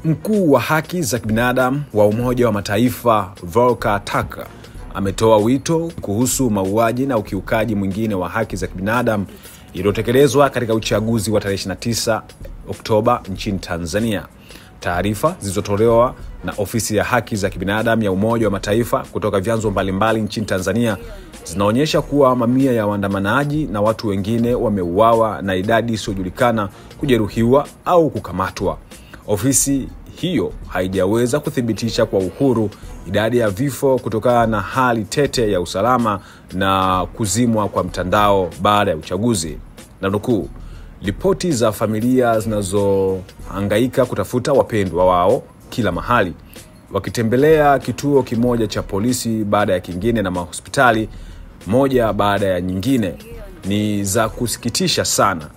Mkuu wa haki za kibinadamu wa Umoja wa Mataifa Volker Turk ametoa wito kuhusu mauaji na ukiukaji mwingine wa haki za kibinadamu iliyotekelezwa katika uchaguzi wa tarehe 29 Oktoba nchini Tanzania. Taarifa zilizotolewa na ofisi ya haki za kibinadamu ya Umoja wa Mataifa kutoka vyanzo mbalimbali nchini Tanzania zinaonyesha kuwa mamia ya waandamanaji na watu wengine wameuawa na idadi isiyojulikana kujeruhiwa au kukamatwa. Ofisi hiyo haijaweza kuthibitisha kwa uhuru idadi ya vifo kutokana na hali tete ya usalama na kuzimwa kwa mtandao baada ya uchaguzi. Na nukuu, ripoti za familia zinazohangaika kutafuta wapendwa wao kila mahali, wakitembelea kituo kimoja cha polisi baada ya kingine na mahospitali moja baada ya nyingine, ni za kusikitisha sana.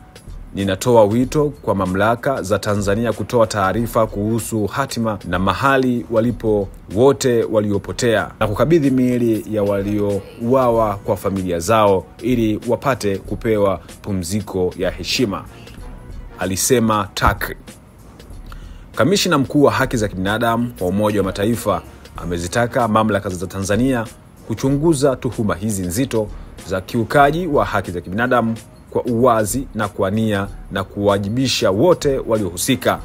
Ninatoa wito kwa mamlaka za Tanzania kutoa taarifa kuhusu hatima na mahali walipo wote waliopotea na kukabidhi miili ya waliouawa kwa familia zao ili wapate kupewa pumziko ya heshima, alisema Turk. Kamishna mkuu wa haki za kibinadamu wa Umoja wa Mataifa amezitaka mamlaka za Tanzania kuchunguza tuhuma hizi nzito za kiukaji wa haki za kibinadamu kwa uwazi na kwa nia na kuwajibisha wote waliohusika.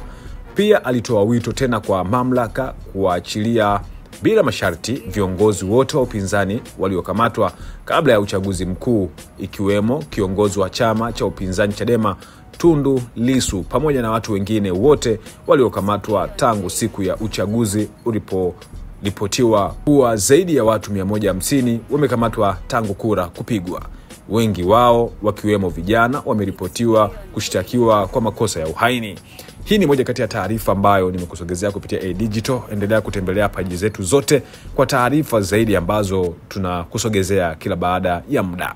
Pia alitoa wito tena kwa mamlaka kuachilia bila masharti viongozi wote wa upinzani waliokamatwa kabla ya uchaguzi mkuu, ikiwemo kiongozi wa chama cha upinzani Chadema Tundu Lissu pamoja na watu wengine wote waliokamatwa tangu siku ya uchaguzi uliporipotiwa kuwa zaidi ya watu 150 wamekamatwa tangu kura kupigwa. Wengi wao wakiwemo vijana wameripotiwa kushtakiwa kwa makosa ya uhaini. Hii ni moja kati ya taarifa ambayo nimekusogezea kupitia A-Digital. Endelea kutembelea page zetu zote kwa taarifa zaidi ambazo tunakusogezea kila baada ya muda.